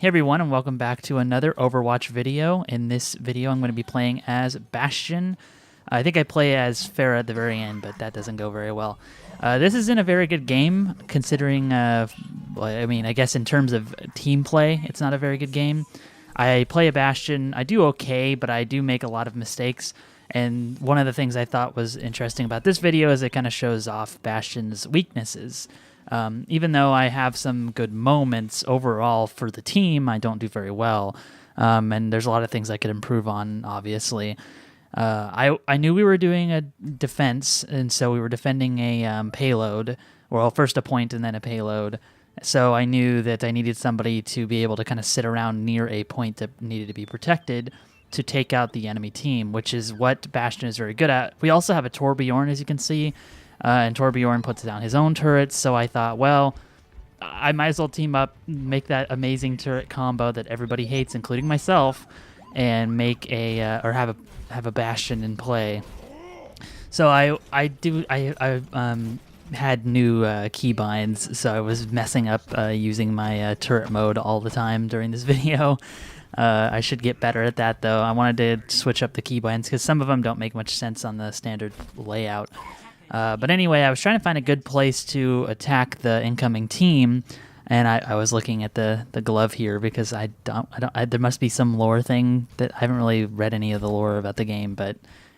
Hey everyone, and welcome back to another Overwatch video. In this video, I'm going to be playing as Bastion. I think I play as Pharah at the very end, but that doesn't go very well. This isn't a very good game, considering, I guess in terms of team play, it's not a very good game. I play a Bastion. I do okay, but I do make a lot of mistakes. And one of the things I thought was interesting about this video is it kind of shows off Bastion's weaknesses. Even though I have some good moments overall for the team, I don't do very well. And there's a lot of things I could improve on, obviously. I knew we were doing a defense, and so we were defending a payload. Well, first a point and then a payload. So I knew that I needed somebody to be able to kind of sit around near a point that needed to be protected to take out the enemy team, which is what Bastion is very good at. We also have a Torbjorn, as you can see. And Torbjorn puts down his own turrets, so I thought, well, I might as well team up, make that amazing turret combo that everybody hates, including myself, and make a or have a Bastion in play. So I had new keybinds, so I was messing up using my turret mode all the time during this video. I should get better at that, though. I wanted to switch up the keybinds because some of them don't make much sense on the standard layout. But anyway, I was trying to find a good place to attack the incoming team, and I was looking at the glove here because there must be some lore thing that I haven't really read any of the lore about the game. But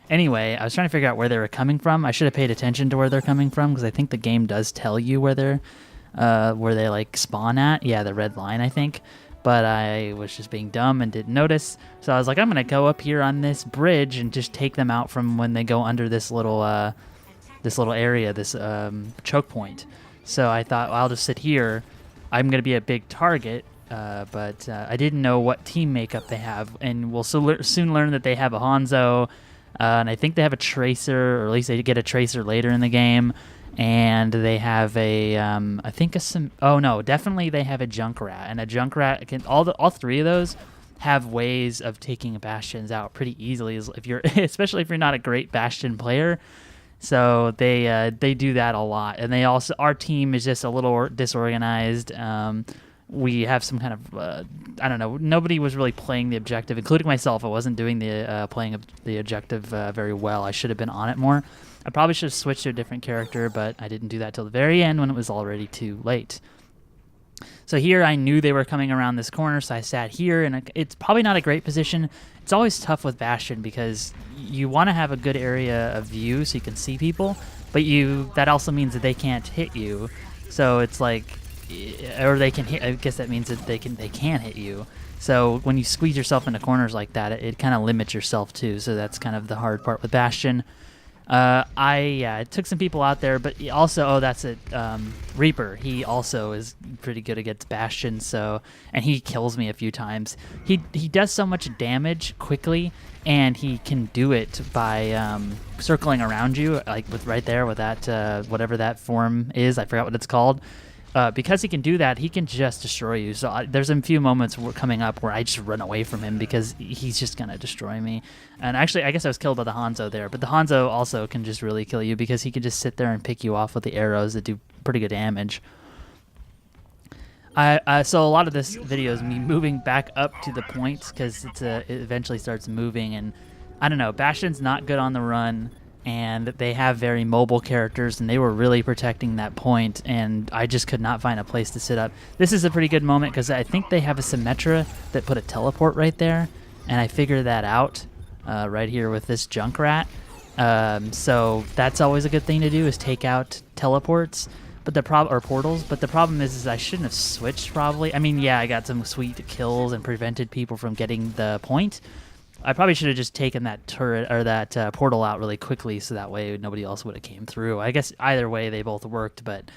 anyway, I was trying to figure out where they were coming from. I should have paid attention to where they're coming from because I think the game does tell you where they like spawn at. Yeah, the red line, I think. But I was just being dumb and didn't notice. So I was like, I'm gonna go up here on this bridge and just take them out from when they go under this little area, this choke point. So I thought, well, I'll just sit here. I'm going to be a big target, but I didn't know what team makeup they have. And we'll soon learn that they have a Hanzo, and I think they have a Tracer, or at least they get a Tracer later in the game. And they have definitely they have a Junkrat. And a Junkrat, all three of those have ways of taking Bastions out pretty easily, especially if you're not a great Bastion player. So they do that a lot, and our team is just a little disorganized. We have some kind of I don't know. Nobody was really playing the objective, including myself. I wasn't doing playing the objective very well. I should have been on it more. I probably should have switched to a different character, but I didn't do that till the very end when it was already too late. So here I knew they were coming around this corner, so I sat here, and it's probably not a great position. It's always tough with Bastion because you want to have a good area of view so you can see people, but that also means that they can't hit you. So it's like, or they can hit. I guess that means that they can hit you. So when you squeeze yourself into corners like that, it kind of limits yourself too. So that's kind of the hard part with Bastion. I took some people out there, but also, that's it. Reaper, he also is pretty good against Bastion, and he kills me a few times. He does so much damage quickly, and he can do it by circling around you, like with that whatever that form is. I forgot what it's called. Because he can do that, he can just destroy you. So there's a few moments coming up where I just run away from him because he's just going to destroy me. And actually, I guess I was killed by the Hanzo there. But the Hanzo also can just really kill you because he can just sit there and pick you off with the arrows that do pretty good damage. So a lot of this video is me moving back up to the point because it eventually starts moving. And I don't know, Bastion's not good on the run. And they have very mobile characters, and they were really protecting that point, and I just could not find a place to sit up. This is a pretty good moment because I think they have a Symmetra that put a teleport right there, and I figured that out right here with this Junkrat. So that's always a good thing to do, is take out teleports, or portals. But the problem is I shouldn't have switched probably. I mean, yeah, I got some sweet kills and prevented people from getting the point. I probably should have just taken that turret or that portal out really quickly, so that way nobody else would have came through. I guess either way they both worked, but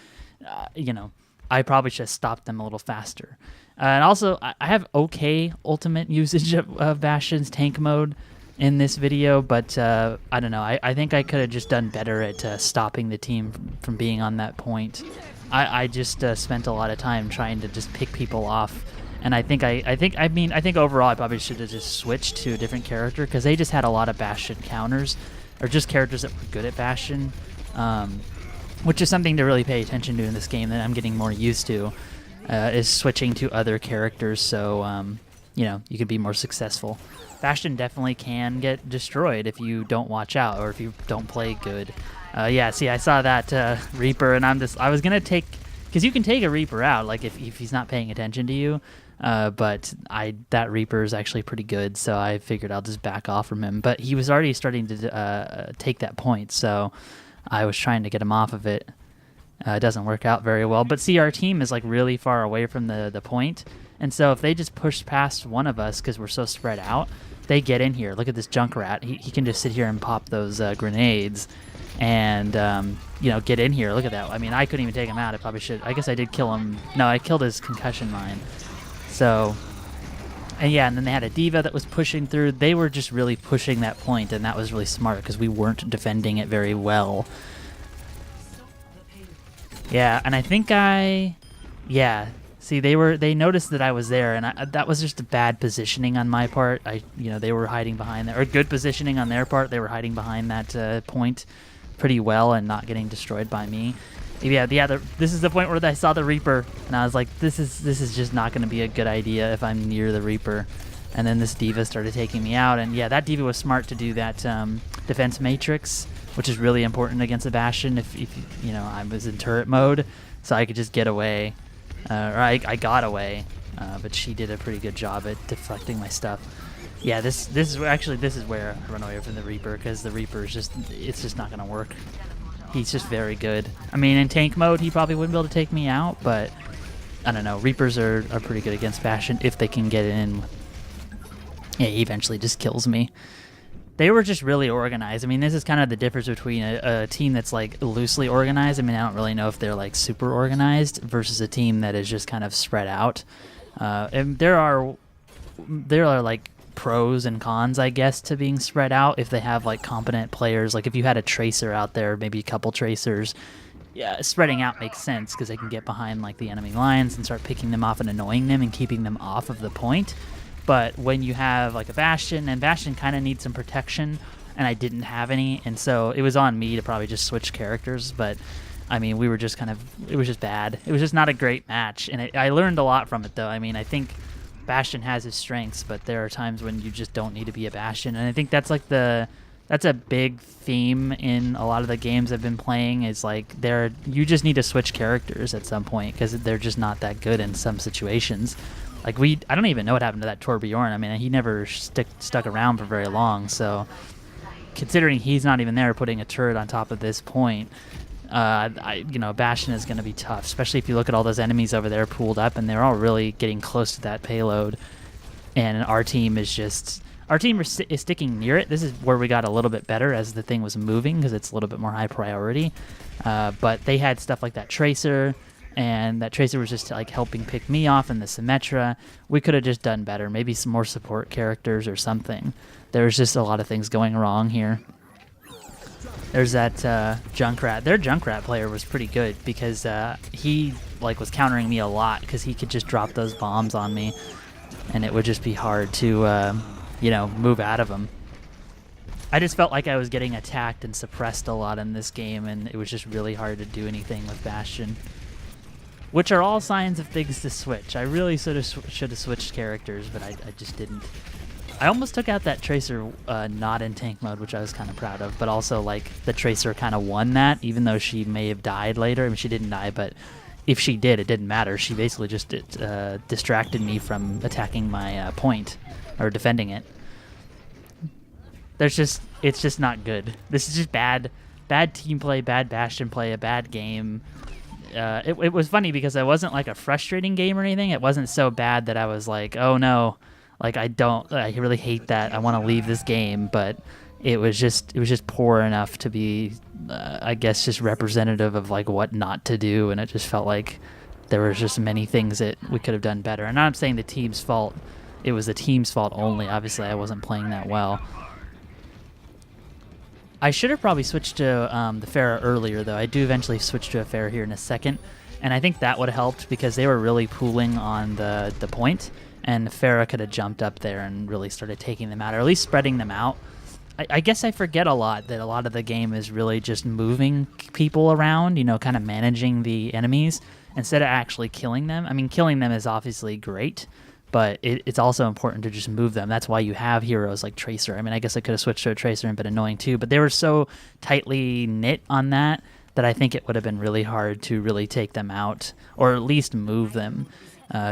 I probably should have stopped them a little faster. And also, I have okay ultimate usage of Bastion's tank mode in this video, but I don't know. I think I could have just done better at stopping the team from being on that point. I just spent a lot of time trying to just pick people off. And I think overall I probably should have just switched to a different character because they just had a lot of Bastion counters, or just characters that were good at Bastion, which is something to really pay attention to in this game that I'm getting more used to. is switching to other characters, so you know, you can be more successful. Bastion definitely can get destroyed if you don't watch out or if you don't play good. Yeah, see, I saw that Reaper, and I was gonna take, because you can take a Reaper out, like if he's not paying attention to you. But that Reaper is actually pretty good, so I figured I'll just back off from him. But he was already starting to take that point, so I was trying to get him off of it. It doesn't work out very well. But see, our team is like really far away from the point, and so if they just push past one of us because we're so spread out, they get in here. Look at this Junkrat. He can just sit here and pop those grenades and you know, get in here. Look at that. I mean, I couldn't even take him out. I probably should. I guess I did kill him. No, I killed his concussion mine. So, and yeah, and then they had a D.Va that was pushing through. They were just really pushing that point, and that was really smart because we weren't defending it very well. Yeah, and I think yeah. See, they noticed that I was there, and that was just a bad positioning on my part. You know, they were hiding behind there, or good positioning on their part. They were hiding behind that point pretty well and not getting destroyed by me. Yeah, this is the point where I saw the Reaper, and I was like, this is just not going to be a good idea if I'm near the Reaper. And then this D.Va started taking me out, and yeah, that D.Va was smart to do that defense matrix, which is really important against a Bastion. If you know, I was in turret mode, so I could just get away, or I got away, but she did a pretty good job at deflecting my stuff. Yeah, this is where I run away from the Reaper, because the Reaper is it's just not going to work. He's just very good. I mean, in tank mode, he probably wouldn't be able to take me out, but I don't know. Reapers are pretty good against Bastion if they can get in. Yeah, he eventually just kills me. They were just really organized. I mean, this is kind of the difference between a team that's like loosely organized. I mean, I don't really know if they're like super organized versus a team that is just kind of spread out. And there are like pros and cons, I guess, to being spread out. If they have like competent players, like if you had a tracer out there, maybe a couple tracers, yeah, spreading out makes sense because they can get behind like the enemy lines and start picking them off and annoying them and keeping them off of the point. But when you have like a Bastion, and Bastion kind of needs some protection, and I didn't have any, and so it was on me to probably just switch characters. But I mean, we were just it was just bad. It was just not a great match, and I learned a lot from it, though. I mean, I think Bastion has his strengths, but there are times when you just don't need to be a Bastion, and I think that's like that's a big theme in a lot of the games I've been playing. Is like you just need to switch characters at some point because they're just not that good in some situations. Like I don't even know what happened to that Torbjorn. I mean, he never stuck around for very long. So considering he's not even there, putting a turret on top of this point, you know, Bastion is going to be tough, especially if you look at all those enemies over there pooled up, and they're all really getting close to that payload. And our team is sticking near it. This is where we got a little bit better as the thing was moving because it's a little bit more high priority. But they had stuff like that Tracer, and that Tracer was just like helping pick me off in the Symmetra. We could have just done better. Maybe some more support characters or something. There's just a lot of things going wrong here. There's that Junkrat. Their Junkrat player was pretty good because he like was countering me a lot because he could just drop those bombs on me, and it would just be hard to you know, move out of them. I just felt like I was getting attacked and suppressed a lot in this game, and it was just really hard to do anything with Bastion. Which are all signs of things to switch. I really should have switched characters, but I just didn't. I almost took out that Tracer not in tank mode, which I was kind of proud of, but also like the Tracer kind of won that, even though she may have died later. I mean, she didn't die, but if she did, it didn't matter. She basically just distracted me from attacking my point or defending it. It's just not good. This is just bad team play, bad Bastion play, a bad game. It was funny because it wasn't like a frustrating game or anything. It wasn't so bad that I was like, oh no, like I really hate that. I want to leave this game. But it was just poor enough to be, I guess, just representative of like what not to do. And it just felt like there was just many things that we could have done better. And I'm not saying the team's fault. It was the team's fault only. Obviously, I wasn't playing that well. I should have probably switched to the Pharah earlier, though. I do eventually switch to a Pharah here in a second, and I think that would have helped because they were really pooling on the point, and Pharah could have jumped up there and really started taking them out, or at least spreading them out. I guess I forget a lot that a lot of the game is really just moving people around, you know, kind of managing the enemies, instead of actually killing them. I mean, killing them is obviously great, but it's also important to just move them. That's why you have heroes like Tracer. I mean, I guess I could have switched to a Tracer and been annoying too, but they were so tightly knit on that I think it would have been really hard to really take them out, or at least move them.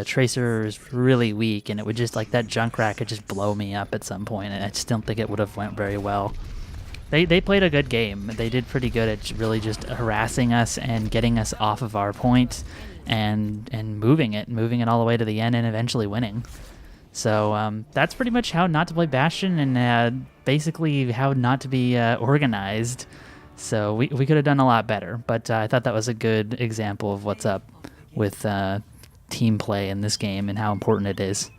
Tracer is really weak, and it would just, like, that Junkrat could just blow me up at some point, and I just don't think it would have went very well. They played a good game. They did pretty good at really just harassing us and getting us off of our point and moving it all the way to the end and eventually winning. So that's pretty much how not to play Bastion, and basically how not to be organized. So we could have done a lot better, but I thought that was a good example of what's up with team play in this game and how important it is.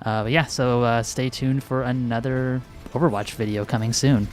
But yeah, so stay tuned for another Overwatch video coming soon.